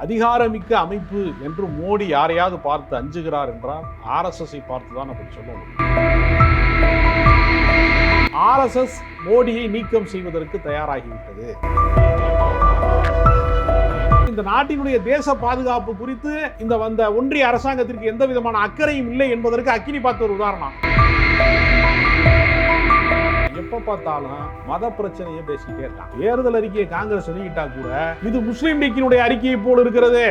அதிகாரமிக்க அமைப்பு என்று மோடி யாரையாவது பார்த்து அஞ்சுகிறார் என்றால் ஆர்எஸ்எஸ்ஐ பார்த்து தான் அப்படி சொல்ல முடியும். ஆர்எஸ்எஸ் மோடியை நீக்கம் செய்வதற்கு தயாராகிவிட்டது. இந்த நாட்டினுடைய தேச பாதுகாப்பு குறித்து இந்த வந்த ஒன்றிய அரசாங்கத்திற்கு எந்த விதமான அக்கறையும் இல்லை என்பதற்கு அக்கினி பார்த்த ஒரு உதாரணம். எப்ப பார்த்தாலும் மத பிரச்சனையை பேசிக்கிட்டே இருக்காங்க. தேர்தல் அறிக்கையை காங்கிரஸ் வெளியிட்டா கூட இது முஸ்லீம் லீக்கினுடைய அறிக்கையை போல் இருக்கிறது.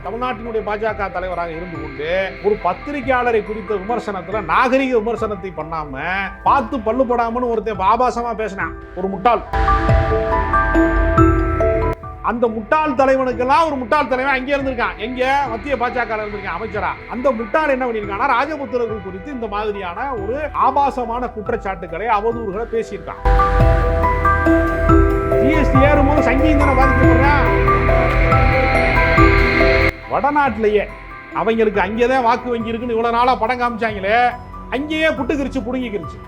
தமிழ்நாட்டினுடைய பாஜக தலைவராக இருந்து கொண்டு ஒரு பத்திரிகையாளரை குறித்த விமர்சனத்துல நாகரிக விமர்சனத்தை பண்ணாம பார்த்து பல்லுபடாமன்னு ஒருத்தன் ஆபாசமா பேசினான். ஒரு முட்டாள். அந்த முட்டாள் தலைவனுக்கெல்லாம் ஒரு முட்டாள் தலைவன் அங்கே இருந்திருக்கான். எங்க மத்திய பாஜக இருந்திருக்கான் அமைச்சரா. அந்த முட்டாள் என்ன பண்ணியிருக்கானா ராஜபுத்திரர்கள் குறித்து இந்த மாதிரியான ஒரு ஆபாசமான குற்றச்சாட்டுகளை அவதூறுகளை பேசியிருக்கான். ஜிஎஸ்டி ஏறும்போது சங்கியும் தானே பாதிக்கப்படுறான். வடநாட்டிலேயே அவங்களுக்கு அங்கேதான் வாக்கு வங்கி இருக்குன்னு இவ்வளவு நாளா படம் காமிச்சாங்களே, அங்கேயே புட்டுக்கிருச்சு புடுங்கிக்கிருச்சு.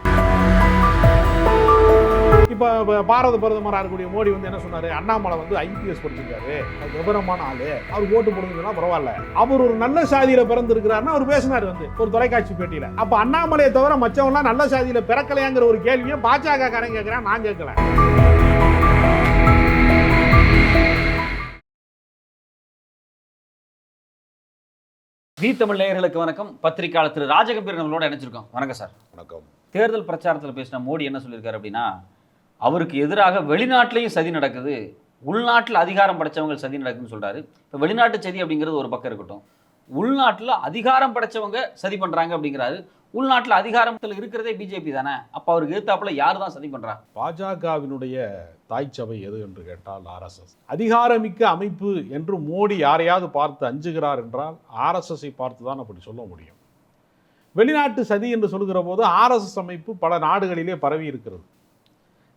இப்ப பாரத பிரதமராக இருக்கக்கூடிய மோடி வந்து என்ன சொன்னாரு, அண்ணாமலை வந்து ஐபிஎஸ் படிச்சிருக்காரு, விவரமான ஆளு, அவர் ஓட்டு போடுங்கன்னா பரவாயில்ல, அவர் ஒரு நல்ல சாதியில பிறந்து இருக்கிறாருன்னு அவர் பேசினாரு வந்து ஒரு தொலைக்காட்சி பேட்டியில. அப்ப அண்ணாமலையை தவிர மற்றவங்களாம் நல்ல சாதியில பிறக்கலையாங்கிற ஒரு கேள்வியை பாஜக காரன் கேட்கிறேன், நான் கேட்கல. தமிழ் நேயர்களுக்கு வணக்கம். பத்திரிகையாளர் திரு ராஜகம்பீர் நம்மளோட இணைச்சிருக்கோம். வணக்கம் சார். வணக்கம். தேர்தல் பிரச்சாரத்தில் பேசின மோடி என்ன சொல்லியிருக்காரு அப்படின்னா, அவருக்கு எதிராக வெளிநாட்டிலையும் சதி நடக்குது, உள்நாட்டில் அதிகாரம் படைச்சவங்க சதி நடக்குதுன்னு சொல்றாரு. இப்போ வெளிநாட்டு சதி அப்படிங்கிறது ஒரு பக்கம் இருக்கட்டும், உள்நாட்டில் அதிகாரம் படைச்சவங்க சதி பண்றாங்க அப்படிங்கிறாரு. உள்நாட்டில் அதிகாரத்தில் இருக்கிறதே பிஜேபி தானே, அப்போ அவருக்கு எதிர்த்தாப்புல யார் தான் சதி பண்றா? பாஜகவினுடைய தாய் சபை எது என்று கேட்டால் ஆர்எஸ்எஸ். அதிகாரமிக்க அமைப்பு என்று மோடி யாரையாவது பார்த்து அஞ்சுகிறார் என்றால் ஆர்எஸ்எஸ்ஐ பார்த்து தான் அப்படி சொல்ல முடியும். வெளிநாட்டு சதி என்று சொல்கிற போது ஆர்எஸ்எஸ் அமைப்பு பல நாடுகளிலே பரவி இருக்கிறது.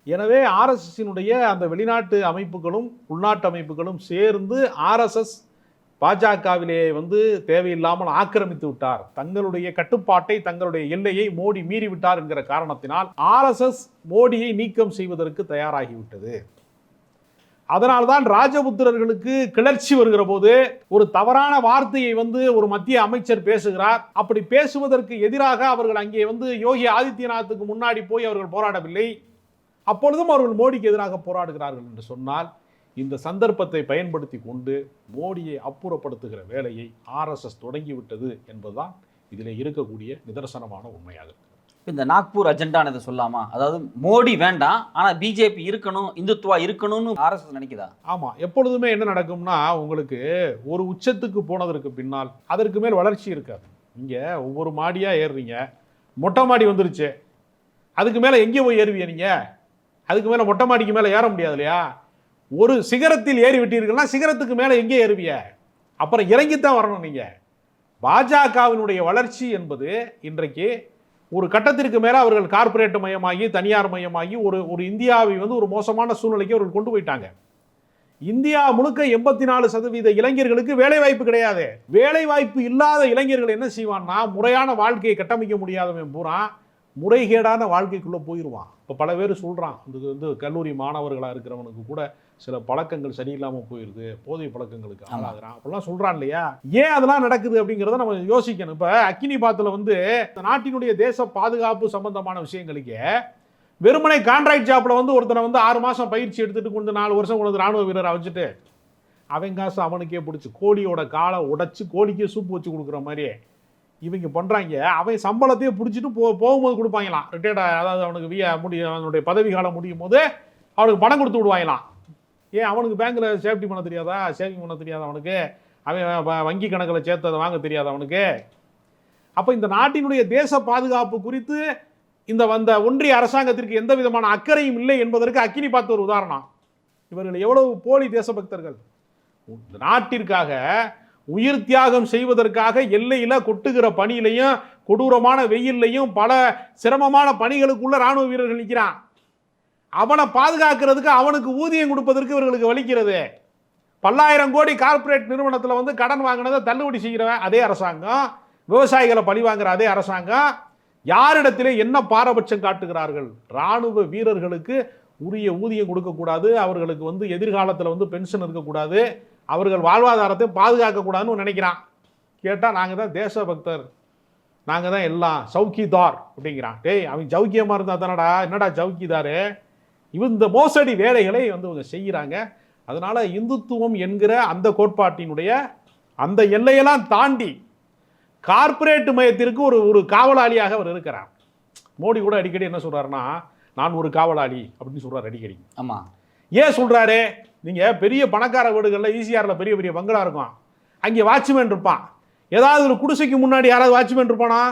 எனவே ஆர்எஸ்எஸ்னுடைய அந்த வெளிநாட்டு அமைப்புகளும் உள்நாட்டு அமைப்புகளும் சேர்ந்து ஆர்எஸ்எஸ் பாஜகவிலே வந்து தேவையில்லாமல் ஆக்கிரமித்து விட்டார், தங்களுடைய கட்டுப்பாட்டை தங்களுடைய எல்லையை மோடி மீறிவிட்டார் என்கிற காரணத்தினால் ஆர்எஸ்எஸ் மோடியை நீக்கம் செய்வதற்கு தயாராகிவிட்டது. அதனால்தான் ராஜபுத்திரர்களுக்கு கிளர்ச்சி வருகிற போது ஒரு தவறான வார்த்தையை வந்து ஒரு மத்திய அமைச்சர் பேசுகிறார். அப்படி பேசுவதற்கு எதிராக அவர்கள் அங்கே வந்து யோகி ஆதித்யநாத்துக்கு முன்னாடி போய் அவர்கள் போராடவில்லை. அப்பொழுதும் அவர்கள் மோடிக்கு எதிராக போராடுகிறார்கள் என்று சொன்னால் இந்த சந்தர்ப்பத்தை பயன்படுத்தி கொண்டு மோடியை அப்புறப்படுத்துகிற வேலையை ஆர்எஸ்எஸ் தொடங்கிவிட்டது என்பதுதான் இதில் இருக்கக்கூடிய நிதர்சனமான உண்மையாக இருக்கு. இந்த நாக்பூர் அஜெண்டானது சொல்லாமா, அதாவது மோடி வேண்டாம் ஆனா பிஜேபி இருக்கணும், இந்துத்துவா இருக்கணும்னு ஆர்எஸ்எஸ் நினைக்குதா? ஆமா, எப்பொழுதுமே என்ன நடக்கும்னா உங்களுக்கு ஒரு உச்சத்துக்கு போனதற்கு பின்னால் அதற்கு மேல் வளர்ச்சி இருக்காது. இங்க ஒவ்வொரு மாடியா ஏறுறீங்க, மொட்டை மாடி வந்துருச்சு, அதுக்கு மேல எங்கே போய் ஏறுவீங்க? நீங்க அதுக்கு மேல மொட்டை மாடிக்கு மேல ஏற முடியாது இல்லையா? ஒரு சிகரத்தில் ஏறி விட்டீர்கள்னா சிகரத்துக்கு மேலே எங்கே ஏறுவிய? அப்புறம் இறங்கித்தான் வரணும். நீங்கள் பாஜகவினுடைய வளர்ச்சி என்பது இன்றைக்கு ஒரு கட்டத்திற்கு மேலே அவர்கள் கார்ப்பரேட் மயமாகி தனியார் மயமாகி ஒரு இந்தியாவை வந்து ஒரு மோசமான சூழ்நிலைக்கு அவர்கள் கொண்டு போயிட்டாங்க. இந்தியா முழுக்க 84% இளைஞர்களுக்கு வேலை வாய்ப்பு கிடையாது. வேலை வாய்ப்பு இல்லாத இளைஞர்கள் என்ன செய்வான்னா, முறையான வாழ்க்கையை கட்டமைக்க முடியாதவன் பூரா முறைகேடான வாழ்க்கைக்குள்ளே போயிடுவான். இப்போ பல பேர் சொல்கிறான், இது வந்து கல்லூரி மாணவர்களாக இருக்கிறவனுக்கு கூட சில பழக்கங்கள் சரியில்லாமல் போயிடுது, போதை பழக்கங்களுக்கு ஆளாகிறான் அப்படிலாம் சொல்கிறான் இல்லையா? ஏன் அதெல்லாம் நடக்குது அப்படிங்கிறத நம்ம யோசிக்கணும். இப்போ அக்கினி பாத்தில் வந்து நாட்டினுடைய தேச பாதுகாப்பு சம்பந்தமான விஷயங்களுக்கு வெறுமனை கான்ட்ராக்ட் ஜாப்பில் வந்து ஒருத்தனை வந்து 6 மாதம் பயிற்சி எடுத்துகிட்டு கொண்டு 4 வருஷம் கொண்டு ராணுவ வீரரை வச்சுட்டு அவன் காசு அவனுக்கே பிடிச்சி கோழியோட காலை உடைச்சி கோழிக்கே சூப்பு வச்சு கொடுக்குற மாதிரியே இவங்க பண்ணுறாங்க. அவன் சம்பளத்தையே பிடிச்சிட்டு போகும்போது கொடுப்பாங்களாம். ரிட்டையர்ட், அதாவது அவனுக்கு அவனுடைய பதவி காலம் முடியும் போது அவனுக்கு பணம் கொடுத்து விடுவாங்களாம். ஏன் அவனுக்கு பேங்க்கில் சேஃப்டி பண்ண தெரியாதா, சேவிங் பண்ண தெரியாதா அவனுக்கு? அவன் வங்கி கணக்கில் சேர்த்ததை வாங்க தெரியாதா அவனுக்கு? அப்போ இந்த நாட்டினுடைய தேச பாதுகாப்பு குறித்து இந்த வந்த ஒன்றிய அரசாங்கத்திற்கு எந்த விதமான அக்கறையும் இல்லை என்பதற்கு அக்கினி பார்த்த ஒரு உதாரணம். இவர்கள் எவ்வளவு போலி தேசபக்தர்கள்! நாட்டிற்காக உயிர் தியாகம் செய்வதற்காக எல்லையில் கொட்டுகிற பணியிலையும் கொடூரமான வெயிலையும் பல சிரமமான பணிகளுக்குள்ள ராணுவ வீரர்கள் நிற்கிறான். அவனை பாதுகாக்கிறதுக்கு அவனுக்கு ஊதியம் கொடுப்பதற்கு இவர்களுக்கு வலிக்கிறது. பல்லாயிரம் கோடி கார்ப்பரேட் நிறுவனத்தில் வந்து கடன் வாங்கினதை தள்ளுபடி செய்கிறவன் அதே அரசாங்கம், விவசாயிகளை பழி வாங்குற அதே அரசாங்கம் யாரிடத்திலே என்ன பாரபட்சம் காட்டுகிறார்கள்? ராணுவ வீரர்களுக்கு உரிய ஊதியம் கொடுக்கக்கூடாது, அவர்களுக்கு வந்து எதிர்காலத்தில் வந்து பென்ஷன் இருக்கக்கூடாது, அவர்கள் வாழ்வாதாரத்தை பாதுகாக்கக்கூடாதுன்னு நினைக்கிறான். கேட்டால் நாங்கள் தான் தேசபக்தர், நாங்கள் தான் எல்லாம் சவுக்கிதார் அப்படிங்கிறான். டேய், அவன் சவுக்கியமாக இருந்தால் தானடா, என்னடா சவுக்கிதாரு? இந்த மோசடி வேலைகளை வந்து இவங்க செய்கிறாங்க. அதனால இந்துத்துவம் என்கிற அந்த கோட்பாட்டினுடைய அந்த எல்லையெல்லாம் தாண்டி கார்ப்பரேட் மயத்திற்கு ஒரு காவலாளியாக அவர் இருக்கிறார். மோடி கூட அடிக்கடி என்ன சொல்றாருன்னா, நான் ஒரு காவலாளி அப்படின்னு சொல்றாரு அடிக்கடி. ஆமா, ஏன் சொல்றாரு? நீங்க பெரிய பணக்கார வீடுகளில் ஈசிஆர்ல பெரிய பெரிய பங்களா இருக்கும், அங்கே வாட்ச்மேன் இருப்பான். ஏதாவது ஒரு குடிசைக்கு முன்னாடி யாராவது வாட்ச்மேன் இருப்பானா?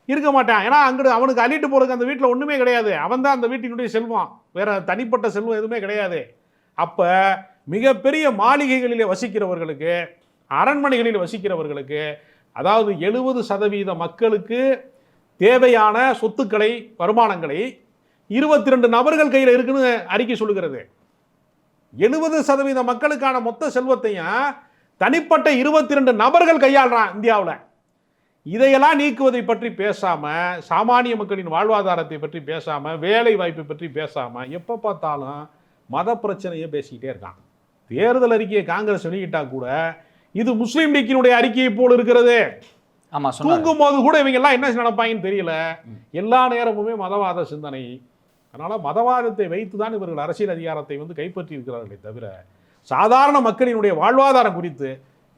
இருக்க மாட்டான். ஏன்னா அங்கிட்டு அவனுக்கு அள்ளிட்டு போறதுக்கு அந்த வீட்டில் ஒன்றுமே கிடையாது. அவன் தான் அந்த வீட்டினுடைய செல்வம், வேற தனிப்பட்ட செல்வம் எதுவுமே கிடையாது. அப்ப மிகப்பெரிய மாளிகைகளிலே வசிக்கிறவர்களுக்கு, அரண்மனைகளில் வசிக்கிறவர்களுக்கு, அதாவது 70% மக்களுக்கு தேவையான சொத்துக்களை, வருமானங்களை 22 நபர்கள் கையில் இருக்குன்னு அறிக்கை சொல்லுகிறது. 70% மக்களுக்கான மொத்த செல்வத்தையும் தனிப்பட்ட 22 நபர்கள் கையாளுறான் இந்தியாவில். இதையெல்லாம் நீக்குவதை பற்றி பேசாம, சாமானிய மக்களின் வாழ்வாதாரத்தை பற்றி பேசாம, வேலை வாய்ப்பை பற்றி பேசாம, எப்ப பார்த்தாலும் மத பிரச்சனையை பேசிக்கிட்டே இருக்கான். தேர்தல் அறிக்கையை காங்கிரஸ் வெளியிட்டா கூட இது முஸ்லீம் லீக்கினுடைய அறிக்கையை போல் இருக்கிறது. ஆமா, தூங்கும் போது கூட இவங்க எல்லாம் என்ன நினைப்பாங்கன்னு தெரியல. எல்லா நேரமுமே மதவாத சிந்தனை. அதனால மதவாதத்தை வைத்துதான் இவர்கள் அரசியல் அதிகாரத்தை வந்து கைப்பற்றி இருக்கிறார்களே தவிர சாதாரண மக்களினுடைய வாழ்வாதாரம் குறித்து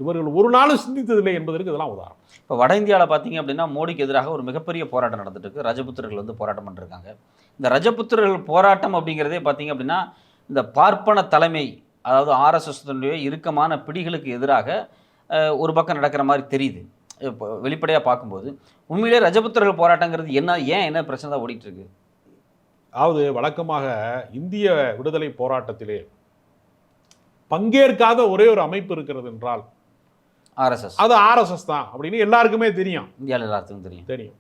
இவர்கள் ஒரு நாளும் சிந்தித்ததில்லை என்பதற்கு இதெல்லாம் உதாரணம். இப்போ வட இந்தியாவில் பார்த்தீங்க அப்படின்னா மோடிக்கு எதிராக ஒரு மிகப்பெரிய போராட்டம் நடந்துட்டு இருக்கு. ரஜபுத்திரர்கள் வந்து போராட்டம் பண்ணிருக்காங்க. இந்த ரஜபுத்திரர்கள் போராட்டம் அப்படிங்கிறதே பார்த்தீங்க அப்படின்னா இந்த பார்ப்பன தலைமை, அதாவது ஆர்எஸ்எஸ்னுடைய இறுக்கமான பிடிகளுக்கு எதிராக ஒரு பக்கம் நடக்கிற மாதிரி தெரியுது. இப்போ வெளிப்படையாக பார்க்கும்போது உண்மையிலே ரஜபுத்திரர்கள் போராட்டங்கிறது என்ன பிரச்சனை தான் ஓடிட்டு இருக்கு? அதாவது வழக்கமாக இந்திய விடுதலை போராட்டத்திலே பங்கேற்காத ஒரே ஒரு அமைப்பு இருக்கிறது என்றால் ஆர்எஸ்எஸ். அது ஆர்எஸ்எஸ் தான் அப்படின்னு எல்லாருக்குமே தெரியும். இந்தியாவில் எல்லாத்துக்கும் தெரியும்.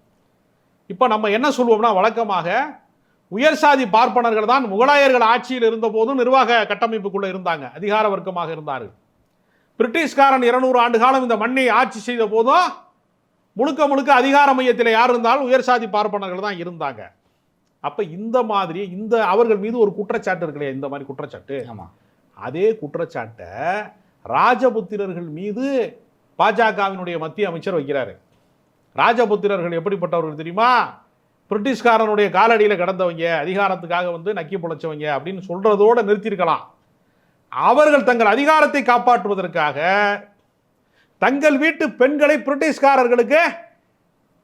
இப்போ நம்ம என்ன சொல்வோம்னா, வழக்கமாக உயர் சாதி பார்ப்பனர்கள் தான் முகலாயர்கள் ஆட்சியில் இருந்த போதும் நிர்வாக கட்டமைப்புக்குள்ள இருந்தாங்க, அதிகார வர்க்கமாக இருந்தார்கள். பிரிட்டிஷ்காரன் 200 ஆண்டு காலம் இந்த மண்ணை ஆட்சி செய்த போதும் முழுக்க முழுக்க அதிகார மையத்தில் யார் இருந்தாலும் உயர் சாதி பார்ப்பனர்கள் தான் இருந்தாங்க. அப்ப இந்த மாதிரி அவர்கள் மீது ஒரு குற்றச்சாட்டு இருக்கு இல்லையா, இந்த மாதிரி குற்றச்சாட்டு. ஆமா, அதே குற்றச்சாட்டை ராஜபுத்திரர்கள் மீது பாஜகவினுடைய மத்திய அமைச்சர் வைக்கிறாரு. ராஜபுத்திரர்கள் எப்படிப்பட்டவர்கள் தெரியுமா? பிரிட்டிஷ்காரனுடைய காலடியில் கிடந்தவங்க, அதிகாரத்துக்காக வந்து நக்கி புழைச்சவங்க அப்படின்னு சொல்றதோட நிறுத்தியிருக்கலாம். அவர்கள் தங்கள் அதிகாரத்தை காப்பாற்றுவதற்காக தங்கள் வீட்டு பெண்களை பிரிட்டிஷ்காரர்களுக்கு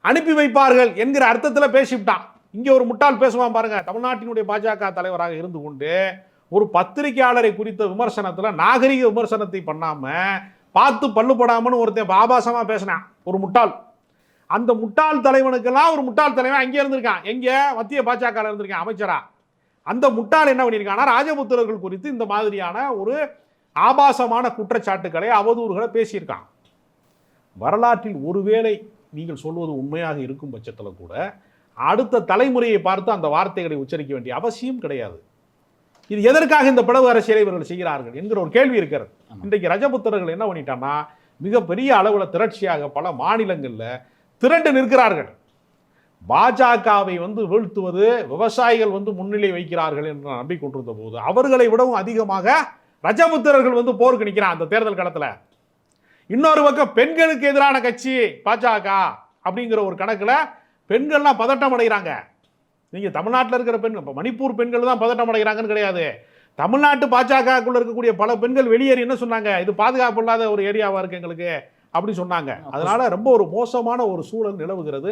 அனுப்பி வைப்பார்கள் என்கிற அர்த்தத்தில் பேசிவிட்டான். இங்கே ஒரு முட்டாள் பேசுவான் பாருங்க. தமிழ்நாட்டினுடைய பாஜக தலைவராக இருந்து கொண்டு ஒரு பத்திரிகையாளரை குறித்த விமர்சனத்தில் நாகரிக விமர்சனத்தை பண்ணாம பார்த்து பல்லுப்படாமன்னு ஒருத்தன் ஆபாசமா பேசினான் ஒரு முட்டாள். அந்த முட்டாள் தலைவனுக்கெல்லாம் ஒரு முட்டாள் தலைவன் அங்கே இருந்திருக்கான். எங்க மத்திய பாஜக இருந்திருக்கான் அமைச்சரா. அந்த முட்டாள் என்ன பண்ணியிருக்கானா, ராஜபுத்திரர்கள் குறித்து இந்த மாதிரியான ஒரு ஆபாசமான குற்றச்சாட்டுகளை, அவதூறுகளை பேசியிருக்கான். வரலாற்றில் ஒருவேளை நீங்கள் சொல்வது உண்மையாக இருக்கும் பட்சத்தில் கூட அடுத்த தலைமுறையை பார்த்து அந்த வார்த்தைகளை உச்சரிக்க வேண்டிய அவசியம் கிடையாது. இது எதற்காக இந்த பிளவு அரசியலை இவர்கள் செய்கிறார்கள் என்கிற ஒரு கேள்வி இருக்கிறது. இன்றைக்கு ரஜபுத்திரர்கள் என்ன பண்ணிட்டான்னா, மிகப்பெரிய அளவில் திரட்சியாக பல மாநிலங்களில் திரண்டு நிற்கிறார்கள். பாஜகவை வந்து வீழ்த்துவது விவசாயிகள் வந்து முன்னிலை வைக்கிறார்கள் என்று நம்பிக்கொண்டிருந்த போது அவர்களை விடவும் அதிகமாக ரஜபுத்திரர்கள் வந்து போருக்கு நிற்கிறான் அந்த தேர்தல் களத்தில். இன்னொரு பக்கம் பெண்களுக்கு எதிரான கட்சி பாஜக அப்படிங்கிற ஒரு கணக்கில் பெண்கள்லாம் பதட்டம் அடைகிறாங்க. நீங்கள் தமிழ்நாட்டில் இருக்கிற பெண், இப்போ மணிப்பூர் பெண்கள் தான் பதட்டம் அடைகிறாங்கன்னு கிடையாது. தமிழ்நாட்டு பாஜகக்குள்ள இருக்கக்கூடிய பல பெண்கள் வெளியேறி என்ன சொன்னாங்க, இது பாதுகாப்பு இல்லாத ஒரு ஏரியாவாக இருக்குது எங்களுக்கு அப்படி சொன்னாங்க. அதனால ரொம்ப ஒரு மோசமான ஒரு சூழல் நிலவுகிறது.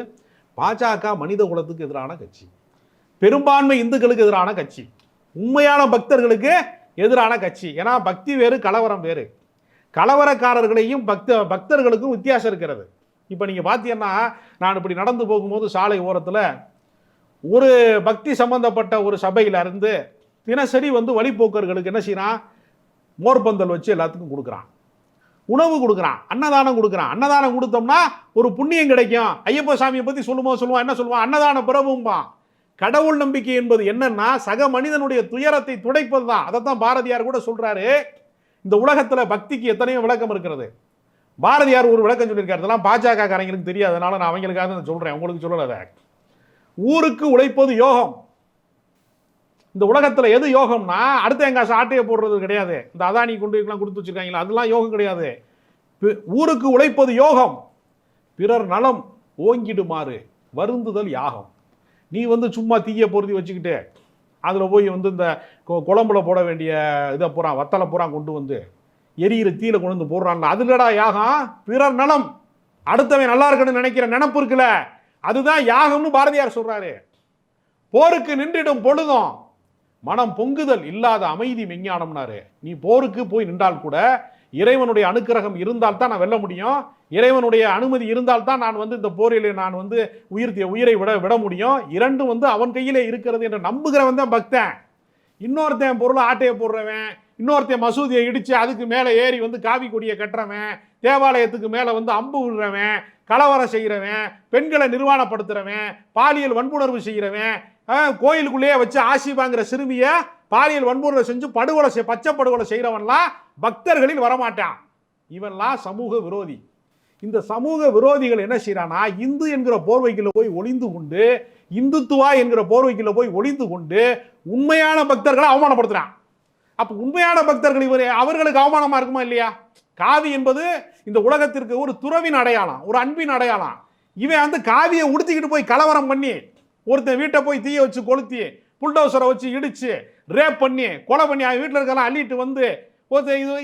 பாஜக மனித குலத்துக்கு எதிரான கட்சி, பெரும்பான்மை இந்துக்களுக்கு எதிரான கட்சி, உண்மையான பக்தர்களுக்கு எதிரான கட்சி. ஏன்னா பக்தி வேறு, கலவரம் வேறு. கலவரக்காரர்களையும் பக்தர்களுக்கும் வித்தியாசம் இருக்கிறது. இப்போ நீங்கள் பார்த்தீங்கன்னா, நான் இப்படி நடந்து போகும்போது சாலை ஓரத்தில் ஒரு பக்தி சம்பந்தப்பட்ட ஒரு சபையில் இருந்து தினசரி வந்து வழிபோக்கர்களுக்கு என்ன செய்யறான், மோர்பந்தல் வச்சு எல்லாத்துக்கும் கொடுக்குறான், உணவு கொடுக்குறான், அன்னதானம் கொடுக்குறான். அன்னதானம் கொடுத்தோம்னா ஒரு புண்ணியம் கிடைக்கும். ஐயப்ப சாமியை பற்றி சொல்லுவான், என்ன சொல்லுவான், அன்னதான பிரபும்பா. கடவுள் நம்பிக்கை என்பது என்னன்னா சக மனிதனுடைய துயரத்தை துடைப்பது தான். அதைத்தான் பாரதியார் கூட சொல்றாரு. இந்த உலகத்தில் பக்திக்கு எத்தனையோ விளக்கம் இருக்கிறது. பாரதியார் ஒரு விளக்கம் சொல்லியிருக்காரு, இதெல்லாம் பாஜக காரங்களுக்கு தெரியாது, அதனால நான் அவங்களுக்காக சொல்றேன், உங்களுக்கு சொல்லல. ஊருக்கு உழைப்பது யோகம், இந்த உலகத்தில் எது யோகம்னா அடுத்த எங்காசு ஆட்டையை போடுறது கிடையாது. இந்த அதானி கொண்டு இருக்கலாம் கொடுத்து வச்சிருக்காங்களா, அதெல்லாம் யோகம் கிடையாது. ஊருக்கு உழைப்பது யோகம், பிறர் நலம் ஓங்கிடுமாறு வருந்துதல் யாகம். நீ வந்து சும்மா தீயை பொருத்தி வச்சுக்கிட்டு அதில் போய் வந்து இந்த குழம்புல போட வேண்டிய இதை பூரா வத்தலை பூரா கொண்டு வந்து எரியிற தீயில கொண்டு வந்து போடுறான்ல, அதுலடா யாகம். பிறர் நலம், அடுத்தவன் நல்லா இருக்கணும்னு நினைக்கிற நினப்பு இருக்குல்ல, அதுதான் யாகம்னு பாரதியார் சொல்றாரு. போருக்கு நின்றிடும் பொழுதும் மனம் பொங்குதல் இல்லாத அமைதி மெஞ்ஞானம்னாரு. நீ போருக்கு போய் நின்றால் கூட இறைவனுடைய அனுக்கிரகம் இருந்தால் தான் நான் வெல்ல முடியும், இறைவனுடைய அனுமதி இருந்தால் தான் நான் வந்து இந்த போரில் நான் வந்து உயிரை விட முடியும். இரண்டும் வந்து அவன் கையிலே இருக்கிறது என்று நம்புகிறவன் தான் பக்தன். இன்னொருத்தன் பொருளை ஆட்டையை போடுறவன், இன்னொருத்தன் மசூதியை இடித்து அதுக்கு மேலே ஏறி வந்து காவி கொடியை கட்டுறவன், தேவாலயத்துக்கு மேலே வந்து அம்பு விடுறவன், கலவரம் செய்கிறவன், பெண்களை நிர்வாணப்படுத்துறவன், பாலியல் வன்புணர்வு செய்கிறவன், கோயிலுக்குள்ளேயே வச்சு ஆசி வாங்குற சிறுமியை பாலியல் வன்புணர்வு செஞ்சு பச்சை படுகொலை செய்கிறவன்லாம் பக்தர்களில் வரமாட்டான். இவன்லாம் சமூக விரோதி. இந்த சமூக விரோதிகள் என்ன செய்யறானா, இந்து என்கிற போர்வைக்குள்ள போய் ஒளிந்து கொண்டு, இந்துத்துவா என்கிற போர்வைக்குள்ள போய் ஒளிந்து கொண்டு உண்மையான பக்தர்களை அவமானப்படுத்துறான். அப்ப உண்மையான பக்தர்கள் அவர்களுக்கு அவமானமா இருக்குமா இல்லையா? காவி என்பது இந்த உலகத்திற்கு ஒரு துறவின் அடையாளம், ஒரு அன்பின் அடையாளம். இவன் வந்து காவியை உடுத்திக்கிட்டு போய் கலவரம் பண்ணி, ஒருத்தன் வீட்டை போய் தீய வச்சு கொளுத்தி, புல்டோசரை வச்சு இடிச்சு, ரேப் பண்ணி, கொலை பண்ணி, அவன் வீட்டில் இருக்கலாம் அள்ளிட்டு வந்து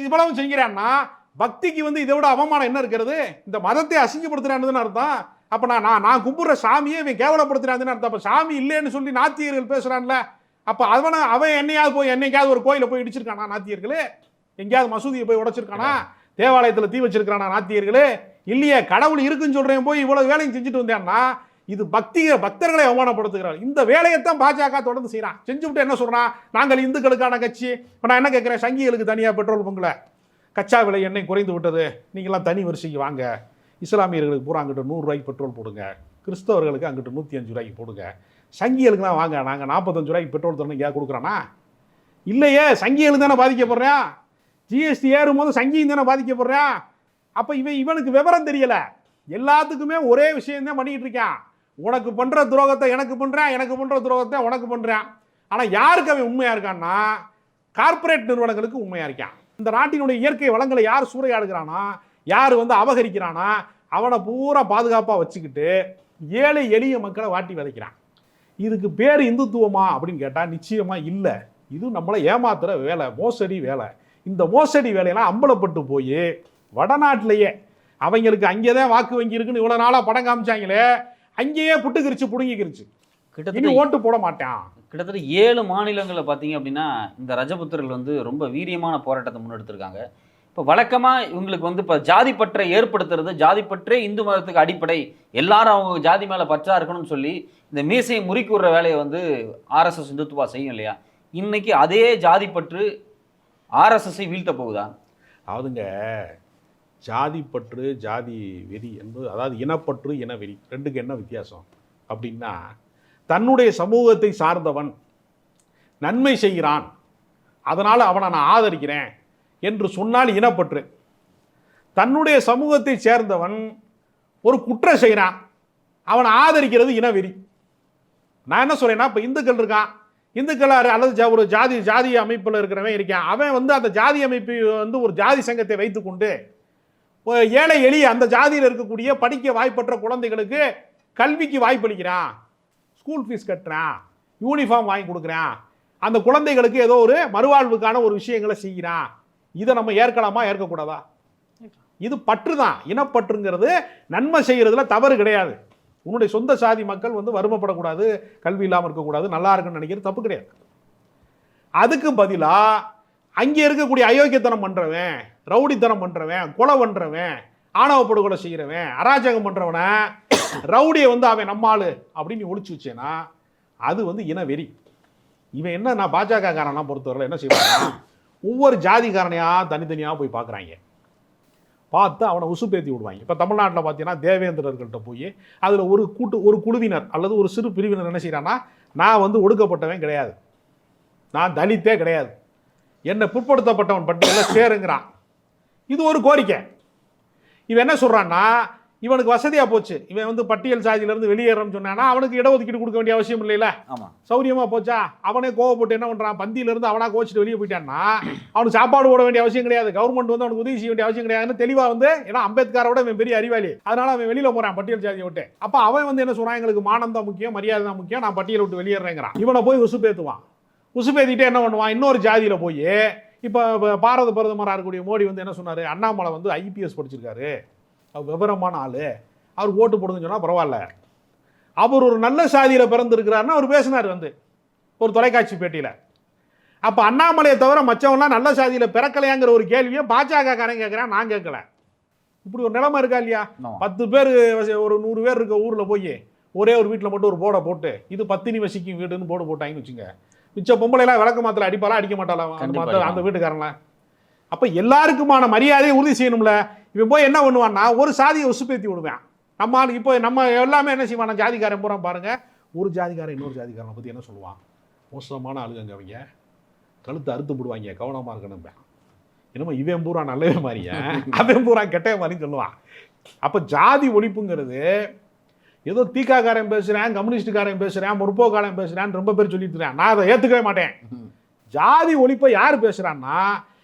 இவ்வளவு செய்கிறான்னா, பக்திக்கு வந்து இதை விட அவமானம் என்ன இருக்கிறது? இந்த மதத்தை அசிங்கப்படுத்துறான்னு அர்த்தம். அப்ப நான் கும்பிடுற சாமியை இவன் கேவலப்படுத்துறான்னு அர்த்தம். அப்ப சாமி இல்லைன்னு சொல்லி நாத்தியர்கள் பேசுறான்ல, அப்ப அவன் என்னைக்காவது ஒரு கோயில போய் இடிச்சிருக்கானா நாத்தியர்களே? எங்கேயாவது மசூதியை போய் உடைச்சிருக்கானா? தேவாலயத்தில் தீ வச்சிருக்கானா நாத்தியர்களே? இல்லையே. கடவுள் இருக்குன்னு சொல்றேன் போய் இவ்வளவு வேலையும் செஞ்சுட்டு வந்தேன்னா இது பக்தர்களை அவமானப்படுத்துகிறார். இந்த வேலையைத்தான் பாஜக தொடர்ந்து செய்யறான். செஞ்சுவிட்டு என்ன சொல்றான், நாங்கள் இந்துக்களுக்கான கட்சி. இப்போ நான் என்ன கேட்கிறேன், சங்கிகளுக்கு தனியாக பெட்ரோல் பங்குல கச்சா விலை எண்ணெய் குறைந்து விட்டது, நீங்களாம் தனி வரிசைக்கு வாங்க. இஸ்லாமியர்களுக்கு பூரா அங்கிட்ட 100 ரூபாய்க்கு பெட்ரோல் போடுங்க, கிறிஸ்தவர்களுக்கு அங்கிட்ட 105 ரூபாய்க்கு போடுங்க, சங்கிகளுக்குலாம் வாங்க நாங்கள் 45 ரூபாய்க்கு பெட்ரோல் தரணும் இங்கே கொடுக்குறானா? இல்லையே, சங்கிகளுக்கு தானே பாதிக்கப்படுறேன். ஜிஎஸ்டி ஏறும்போது சங்கியும் தானே பாதிக்கப்படுறேன். அப்போ இவனுக்கு விவரம் தெரியல. எல்லாத்துக்குமே ஒரே விஷயம் தான் பண்ணிக்கிட்டு இருக்கான். உனக்கு பண்ற துரோகத்தை எனக்கு பண்றேன், எனக்கு பண்ற துரோகத்தை உனக்கு பண்றேன். ஆனா யாருக்கு அவன் உண்மையா இருக்கான்னா, கார்ப்பரேட் நிறுவனங்களுக்கு உண்மையா இருக்கான். இந்த நாட்டினுடைய இயற்கை வளங்களை யார் சூறையாடுகிறானா, யார் வந்து அபகரிக்கிறானா, அவனை பூரா பாதுகாப்பா வச்சுக்கிட்டு ஏழை எளிய மக்களை வாட்டி விதைக்கிறான். இதுக்கு பேர் இந்துத்துவமா அப்படின்னு கேட்டா நிச்சயமா இல்லை. இது நம்மளை ஏமாத்துற வேலை, மோசடி வேலை. இந்த மோசடி வேலையெல்லாம் அம்பலப்பட்டு போய் வடநாட்டிலேயே அவங்களுக்கு அங்கேதான் வாக்கு வங்கி இருக்குன்னு இவ்வளவு நாளா படம் காமிச்சாங்களே, அங்கேயே புடுங்கிக்கிருச்சு. கிட்டத்தட்ட ஓட்டு போட மாட்டான். கிட்டத்தட்ட 7 மாநிலங்களில் பார்த்தீங்க அப்படின்னா இந்த ரஜபுத்திரர்கள் வந்து ரொம்ப வீரியமான போராட்டத்தை முன்னெடுத்திருக்காங்க. இப்போ வழக்கமாக இவங்களுக்கு வந்து இப்போ ஜாதிப்பற்றை ஏற்படுத்துறது, ஜாதிப்பற்றே இந்து மதத்துக்கு அடிப்படை, எல்லாரும் அவங்க ஜாதி மேலே பற்றா இருக்கணும்னு சொல்லி இந்த மீசையை முறுக்கிவிடுற வேலையை வந்து ஆர்எஸ்எஸ் இந்துத்துவா செய்யும் இல்லையா? இன்னைக்கு அதே ஜாதிப்பற்று ஆர்எஸ்எஸ்ஸை வீழ்த்த போகுதா? அதுங்க ஜாதிப்பற்று ஜாதி வெறி என்பது, அதாவது இனப்பற்று இனவெறி ரெண்டுக்கு என்ன வித்தியாசம் அப்படின்னா, தன்னுடைய சமூகத்தை சார்ந்தவன் நன்மை செய்கிறான், அதனால் அவனை நான் ஆதரிக்கிறேன் என்று சொன்னால் இனப்பற்று. தன்னுடைய சமூகத்தை சேர்ந்தவன் ஒரு குற்றம் செய்கிறான், அவனை ஆதரிக்கிறது இனவெறி. நான் என்ன சொல்றேன்னா, இப்போ இந்துக்கள் இருக்கான், இந்துக்கள் அல்லது ஒரு ஜாதி அமைப்பில் இருக்கிறவன் இருக்கான், அவன் வந்து அந்த ஜாதி அமைப்பு வந்து ஒரு ஜாதி சங்கத்தை வைத்துக்கொண்டு ஏழை எளிய அந்த ஜாதியில் இருக்கக்கூடிய படிக்க வாய்ப்பற்ற குழந்தைகளுக்கு கல்விக்கு வாய்ப்பளிக்கிறான், ஸ்கூல் ஃபீஸ் கட்டுறான், யூனிஃபார்ம் வாங்கி கொடுக்குறான், அந்த குழந்தைகளுக்கு ஏதோ ஒரு மறுவாழ்வுக்கான ஒரு விஷயங்களை செய்கிறான். இதை நம்ம ஏற்கலாமா, ஏற்கக்கூடாதா? இது பற்று தான். இனப்பற்றுங்கிறது நன்மை செய்கிறதுல தவறு கிடையாது. உன்னுடைய சொந்த சாதி மக்கள் வந்து வறுமைப்படக்கூடாது, கல்வி இல்லாமல் இருக்கக்கூடாது, நல்லா இருக்குன்னு நினைக்கிறது தப்பு கிடையாது. அதுக்கு பதிலாக அங்கே இருக்கக்கூடிய அயோக்கியத்தனம் பண்ணுறவன், ரவுடித்தனம் பண்ணுறவன், கொலை பண்ணுறவன், ஆணவ படுகொலை செய்கிறவன், அராஜகம் பண்ணுறவனை, ரவுடியை வந்து அவன் நம்மாளு அப்படின்னு ஒழிச்சு வச்சேன்னா அது வந்து இனவெறி. இவன் என்ன, நான் பாஜக காரன்லாம் பொறுத்தவரை என்ன செய்வாங்க, ஒவ்வொரு ஜாதிக்காரனையாக தனித்தனியாக போய் பார்க்குறாங்க, பார்த்து அவனை உசுப்பேற்றி விடுவாங்க. இப்போ தமிழ்நாட்டில் பார்த்தீங்கன்னா தேவேந்திரர்கள்ட்ட போய் அதில் ஒரு குழுவினர் அல்லது ஒரு சிறு பிரிவினர் என்ன செய்கிறான்னா, நான் வந்து ஒடுக்கப்பட்டவன் கிடையாது, நான் தலித்தே கிடையாது, என்னை பிற்படுத்தப்பட்டவன் பட்டியலில் சேருங்கிறான். இது ஒரு கோரிக்கை. இவன் என்ன சொல்கிறான்னா, இவனுக்கு வசதியா போச்சு. இவன் வந்து பட்டியல் சாதியிலிருந்து வெளியேறணும்னு சொன்னானா அவனுக்கு இடஒதுக்கீடு கொடுக்க வேண்டிய அவசியம் இல்லைல்ல. ஆமா. சௌரியமா போச்சா? அவனே கோவப்பட்டு என்ன பண்றான், பந்தியில இருந்து அவனா கோச்சிட்டு வெளியே போயிட்டான்னா அவனுக்கு சாப்பாடு போட வேண்டிய அவசியம் கிடையாது, கவர்மெண்ட் வந்து அவனுக்கு உதவி செய்ய வேண்டிய அவசியம் கிடையாதுன்னு தெளிவா வந்து, ஏன்னா அம்பேத்கரோட இவன் பெரிய அறிவாளி, அதனால அவன் வெளியில போறான் பட்டியல் சாதியை விட்டு. அப்ப அவன் வந்து என்ன சொல்றான், எங்களுக்கு மானம் தான் முக்கியம், மரியாதை தான் முக்கியம், நான் பட்டியலை விட்டு வெளியேறேங்கிறான். இவனை போய் உசுப்பேத்துவான். உசுப்பேத்திட்டு என்ன பண்ணுவான், இன்னொரு ஜாதியில போய் இப்போ பாரத பிரதமராக இருக்கக்கூடிய மோடி வந்து என்ன சொன்னார், அண்ணாமலை வந்து ஐபிஎஸ் படிச்சிருக்காரு, அவர் விவரமான ஆள், அவர் ஓட்டு போடுதுன்னு சொன்னால் பரவாயில்ல, அவர் ஒரு நல்ல சாதியில் பிறந்திருக்கிறாருன்னு அவர் பேசினார் வந்து ஒரு தொலைக்காட்சி பேட்டியில். அப்போ அண்ணாமலையை தவிர மற்றவங்களாம் நல்ல சாதியில் பிறக்கலையாங்கிற ஒரு கேள்வியை பாஜக காரன் கேட்குறான், நான் கேட்கல. இப்படி ஒரு நிலைமை இருக்கா இல்லையா? 10 பேர் ஒரு 100 பேர் இருக்க ஊரில் போய் ஒரே ஒரு வீட்டில் மட்டும் ஒரு போர்டை போட்டு இது பத்தினி வசிக்கும் வீடுன்னு போர்டு போட்டாங்கன்னு வச்சுங்க, மிச்ச பொம்பளைலாம் விளக்க மாத்திர அடிப்பாலா அடிக்க மாட்டாளா அந்த வீட்டுக்காரங்கள? அப்ப எல்லாருக்குமான மரியாதையை உறுதி செய்யணும்ல. இவன் போய் என்ன பண்ணுவான்னா ஒரு சாதியை உசுப்பேத்தி விடுவேன். நம்ம இப்போ நம்ம எல்லாமே என்ன செய்வான், ஜாதிக்காரன் பூரா பாருங்க, ஒரு ஜாதிக்காரன் இன்னொரு ஜாதிக்காரனை பத்தி என்ன சொல்லுவான், மோசமான ஆளுங்க அவங்க, கழுத்தை அறுத்து விடுவாங்க, கவனமா இருக்கணும். என்னமோ இவன் பூரா நல்லவே மாதிரியா அவன் பூரா கெட்ட மாதிரி சொல்லுவான். அப்ப ஜாதி ஒழிப்புங்கிறது ஏதோ தீக்காக்காரன் பேசுறேன், கம்யூனிஸ்டுக்காரன் பேசுறேன், முற்போக்காரன் பேசுறேன் ரொம்ப பேர் சொல்லிட்டு இருக்கேன், நான் அதை ஏத்துக்கவே மாட்டேன். ஜாதி ஒழிப்பை யார் பேசுறான்னா,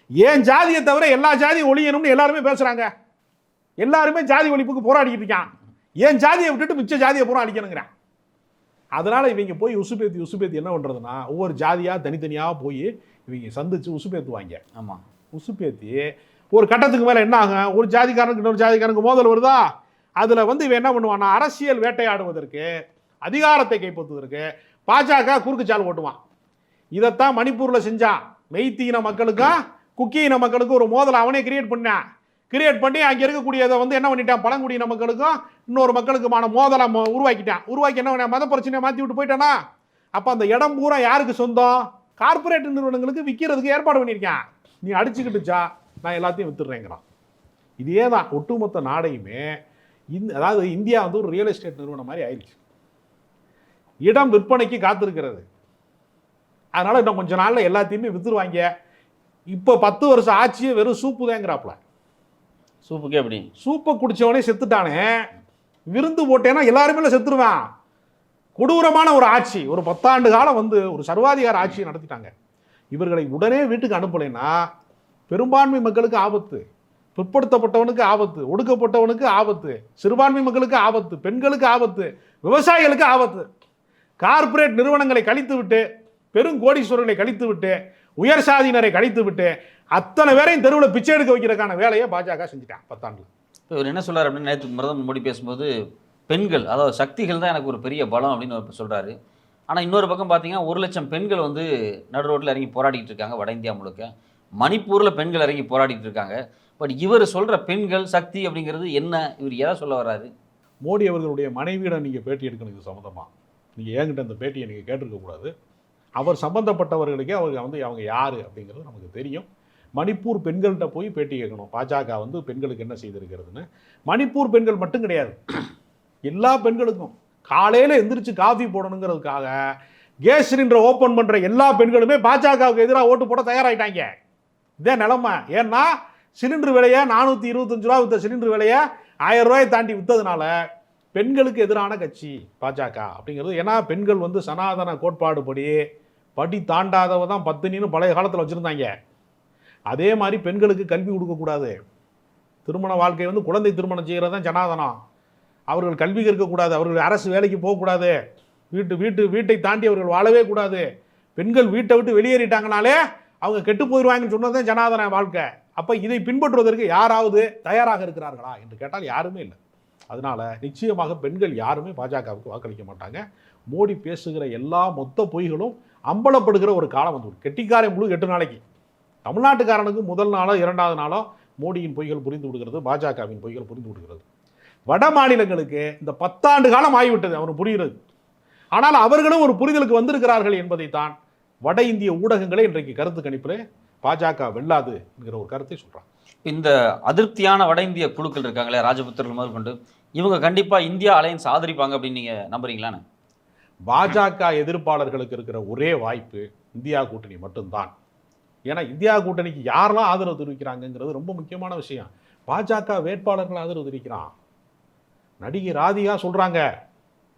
ஏன் ஜாதியை தவிர எல்லா ஜாதியும் ஒழியணும்னு எல்லாருமே பேசுறாங்க. எல்லாருமே ஜாதி ஒழிப்புக்கு போராடிக்கிட்டு இருக்கான். ஏன் ஜாதியை விட்டுட்டு மிச்ச ஜாதியை பூரா அடிக்கணுங்கிறான். அதனால இவங்க போய் உசுப்பேத்தி என்ன பண்றதுன்னா, ஒவ்வொரு ஜாதியா தனித்தனியா போய் இவங்க சந்திச்சு உசுப்பேத்துவாங்க. ஆமா, உசுப்பேத்தி ஒரு கட்டத்துக்கு மேல என்ன ஆகும், ஒரு ஜாதிக்காரனுக்கு இன்னொரு ஜாதிக்காரனுக்கு மோதல் வருதா, அதுல வந்து இவன் என்ன பண்ணுவான்னா அரசியல் வேட்டையாடுவதற்கு, அதிகாரத்தை கைப்பற்றுவதற்கு பாஜக குறுக்குச்சால் ஓட்டுவான். இதைத்தான் மணிப்பூர்ல செஞ்சான். மெய்த்தீன மக்களுக்கும் குக்கியின மக்களுக்கும் ஒரு மோதலை அவனே கிரியேட் பண்ணி அங்க இருக்கக்கூடியதை வந்து என்ன பண்ணிட்டான், பழங்குடியின மக்களுக்கும் இன்னொரு மக்களுக்குமான மோதலை உருவாக்கி என்ன பண்ண, மத பிரச்சனையை மாற்றி விட்டு போயிட்டானா. அப்போ அந்த இடம் பூரா யாருக்கு சொந்தம், கார்பரேட் நிறுவனங்களுக்கு விற்கிறதுக்கு ஏற்பாடு பண்ணியிருக்கேன். நீ அடிச்சுக்கிட்டுச்சா நான் எல்லாத்தையும் வித்துடுறேங்கிறான். இதே தான் ஒட்டுமொத்த நாடையுமே அதாவது இந்தியா வந்து ஒரு ரியல் எஸ்டேட் நிறுவனம் மாதிரி ஆயிடுச்சு. இடம் விற்பனைக்கு காத்திருக்கிறது. அதனால இன்னும் கொஞ்ச நாள்ல எல்லாத்தையுமே வித்துருவாங்க. இப்போ 10 வருஷம் ஆட்சியே வெறும் சூப்பு தாங்கிறாப்புல. சூப்புக்கே எப்படி? சூப்பை குடிச்சவனே செத்துட்டானே, விருந்து போட்டேன்னா எல்லாருமே செத்துருவான். கொடூரமான ஒரு ஆட்சி, ஒரு 10 ஆண்டு காலம் வந்து ஒரு சர்வாதிகார ஆட்சியை நடத்திட்டாங்க. இவர்களை உடனே வீட்டுக்கு அனுப்பலைன்னா பெரும்பான்மை மக்களுக்கு ஆபத்து, பிற்படுத்தப்பட்டவனுக்கு ஆபத்து, ஒடுக்கப்பட்டவனுக்கு ஆபத்து, சிறுபான்மை மக்களுக்கு ஆபத்து, பெண்களுக்கு ஆபத்து, விவசாயிகளுக்கு ஆபத்து. கார்ப்பரேட் நிறுவனங்களை கழித்து விட்டு, பெருங்கோடீஸ்வரர்களை கழித்து விட்டு, உயர் சாதியினரை கழித்து விட்டு, அத்தனை பேரையும் தெருவில் பிச்சை எடுக்க வைக்கிறதுக்கான வேலையை பாஜக செஞ்சுட்டான் 10 ஆண்டுல. இப்போ இவர் என்ன சொல்றாரு அப்படின்னு நேற்று பிரதமர் மோடி பேசும்போது, பெண்கள் அதாவது சக்திகள் தான் எனக்கு ஒரு பெரிய பலம் அப்படின்னு சொல்றாரு. ஆனால் இன்னொரு பக்கம் பார்த்தீங்கன்னா 1 லட்சம் பெண்கள் வந்து நடு ரோட்டில் இறங்கி போராடிட்டு இருக்காங்க வட இந்தியா முழுக்க. மணிப்பூரில் பெண்கள் இறங்கி போராடிட்டு இருக்காங்க. பட் இவர் சொல்ற பெண்கள் சக்தி அப்படிங்கிறது என்ன, இவர் எதை சொல்ல வர்றாரு? மோடி அவர்களுடைய மனைவியிடம் நீங்கள் பேட்டி எடுக்கணும் இது சம்மந்தமாக. நீங்கள் ஏங்கிட்ட அந்த பேட்டியை நீங்கள் கேட்டிருக்கக்கூடாது. அவர் சம்பந்தப்பட்டவர்களுக்கே அவங்க யார் அப்படிங்கிறது நமக்கு தெரியும். மணிப்பூர் பெண்கள்கிட்ட போய் பேட்டி கேட்கணும், பாஜக வந்து பெண்களுக்கு என்ன செய்திருக்கிறதுன்னு. மணிப்பூர் பெண்கள் மட்டும் கிடையாது, எல்லா பெண்களுக்கும் காலையில் எந்திரிச்சு காஃபி போடணுங்கிறதுக்காக கேஸ் சிலிண்டரை ஓப்பன் பண்ணுற எல்லா பெண்களுமே பாஜகவுக்கு எதிராக ஓட்டு போட தயாராகிட்டாங்க. இதே நிலைமை. ஏன்னா சிலிண்டர் விலையை 425 ரூபா விற்ற சிலிண்டர் விலையை 1000 ரூபாயை தாண்டி விற்றதுனால பெண்களுக்கு எதிரான கட்சி பாஜக அப்படிங்கிறது. ஏன்னா பெண்கள் வந்து சனாதன கோட்பாடுபடி படி தாண்டாதவ தான் பத்தினின்னு பழைய காலத்தில் வச்சுருந்தாங்க. அதே மாதிரி பெண்களுக்கு கல்வி கொடுக்கக்கூடாது, திருமண வாழ்க்கை வந்து குழந்தை திருமணம் செய்கிறது தான் சனாதனம். அவர்கள் கல்வி கற்கக்கூடாது, அவர்கள் அரசு வேலைக்கு போகக்கூடாது, வீட்டை தாண்டி அவர்கள் வாழவே கூடாது, பெண்கள் வீட்டை விட்டு வெளியேறிட்டாங்கனாலே அவங்க கெட்டு போயிடுவாங்கன்னு சொன்னது தான் ஜனாதன வாழ்க்கை. அப்போ இதை பின்பற்றுவதற்கு யாராவது தயாராக இருக்கிறார்களா என்று கேட்டால் யாருமே இல்லை. அதனால நிச்சயமாக பெண்கள் யாருமே பாஜகவுக்கு வாக்களிக்க மாட்டாங்க. மோடி பேசுகிற எல்லா மொத்த பொய்களும் அம்பலப்படுகிற ஒரு காலம் வந்து கெட்டிக்காரை முழு 8 நாளைக்கு. தமிழ்நாட்டுக்காரனுக்கு முதல் நாளோ 2வது நாளோ மோடியின் பொய்கள் புரிந்து விடுகிறது, பாஜகவின் பொய்கள் புரிந்து விடுகிறது. வட மாநிலங்களுக்கு இந்த 10 ஆண்டு காலம் ஆகிவிட்டது அவருக்கு புரிகிறது. ஆனால் அவர்களும் ஒரு புரிதலுக்கு வந்திருக்கிறார்கள் என்பதைத்தான் வட இந்திய ஊடகங்களே இன்றைக்கு கருத்து கணிப்பில் பாஜக வெல்லாது என்கிற ஒரு கருத்தை சொல்றாங்க. இந்த அதிருப்தியான வட இந்திய குழுக்கள் இருக்காங்களே, ராஜபுத்திரர்கள் முதல் கொண்டு, இவங்க கண்டிப்பா இந்தியா அலையன்ஸ் ஆதரிப்பாங்க அப்படின்னு நீங்க நம்புறீங்களான்னு? பாஜக எதிர்ப்பாளர்களுக்கு இருக்கிற ஒரே வாய்ப்பு இந்தியா கூட்டணி மட்டும்தான். ஏன்னா இந்தியா கூட்டணிக்கு யாரெல்லாம் ஆதரவு தெரிவிக்கிறாங்கிறது ரொம்ப முக்கியமான விஷயம். பாஜக வேட்பாளர்கள் ஆதரவு தெரிவிக்கிறான். நடிகை ராதிகா சொல்றாங்க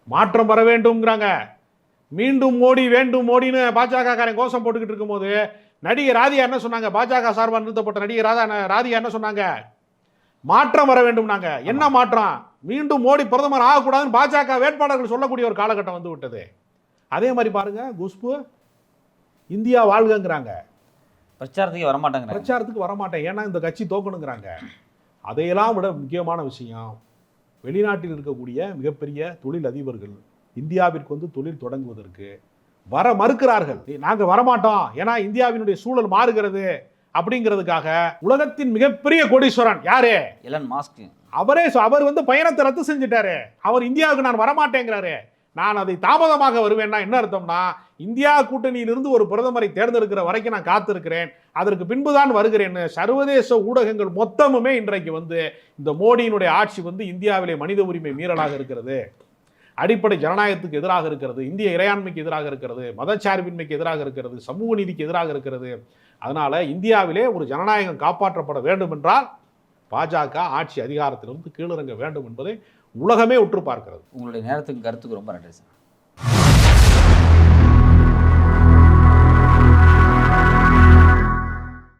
மாற்றம் வர வேண்டும்ங்கிறாங்க. மீண்டும் மோடி வேண்டும் மோடின்னு பாஜக காரன் கோஷம் போட்டுக்கிட்டு இருக்கும்போது நடிகை ராதிகா என்ன சொன்னாங்க? பாஜக சார்பாக நிறுத்தப்பட்ட நடிகை ராதிகா என்ன சொன்னாங்க? மாற்றம் வர வேண்டும்னாங்க. என்ன மாற்றம்? மீண்டும் மோடி பிரதமர் ஆகக்கூடாதுன்னு பாஜக வேட்பாளர்கள் சொல்லக்கூடிய ஒரு காலகட்டம் வந்து விட்டது. அதே மாதிரி பாருங்க, குஷ்பு இந்தியா வாழ்கங்கிறாங்க, பிரச்சாரத்துக்கு வரமாட்டாங்க. பிரச்சாரத்துக்கு வரமாட்டேன் ஏன்னா இந்த கட்சி தோக்கணுங்கிறாங்க. அதையெல்லாம் விட முக்கியமான விஷயம், வெளிநாட்டில் இருக்கக்கூடிய மிகப்பெரிய தொழில் அதிபர்கள் இந்தியாவிற்கு வந்து தொழில் தொடங்குவதற்கு வர மறுக்கிறார்கள். நாங்கள் வரமாட்டோம் ஏன்னா இந்தியாவினுடைய சூழல் மாறுகிறது அப்படிங்கிறதுக்காக உலகத்தின் மிகப்பெரிய கோடீஸ்வரன் யாரு? Elon mask. அவர் வந்து பயணத்தை ரத்து செஞ்சுட்டாரு. அவர் இந்தியாவுக்கு நான் வரமாட்டேங்கிறாரு. நான் அதை தாமதமாக வருவேன்னா என்ன அர்த்தம்னா, இந்தியா கூட்டணியிலிருந்து ஒரு பிரதமரை தேர்ந்தெடுக்கிற வரைக்கும் நான் காத்திருக்கிறேன், அதற்கு பின்புதான் வருகிறேன்னு சர்வதேச ஊடகங்கள் மொத்தமுமே இன்றைக்கு வந்து இந்த மோடியினுடைய ஆட்சி வந்து இந்தியாவிலே மனித உரிமை மீறலாக இருக்கிறது, அடிப்படை ஜனநாயகத்துக்கு எதிராக இருக்கிறது, இந்திய இறையாண்மைக்கு எதிராக இருக்கிறது, மதச்சார்பின்மைக்கு எதிராக இருக்கிறது, சமூக நீதிக்கு எதிராக இருக்கிறது. அதனால இந்தியாவிலே ஒரு ஜனநாயகம் காப்பாற்றப்பட வேண்டும் என்றால் பாஜக ஆட்சி அதிகாரத்திலிருந்து கீழிறங்க வேண்டும் என்பதை உலகமே உற்று பார்க்கிறது. உங்களுடைய நேரத்துக்கு கருத்துக்கு ரொம்ப நன்றி சார்.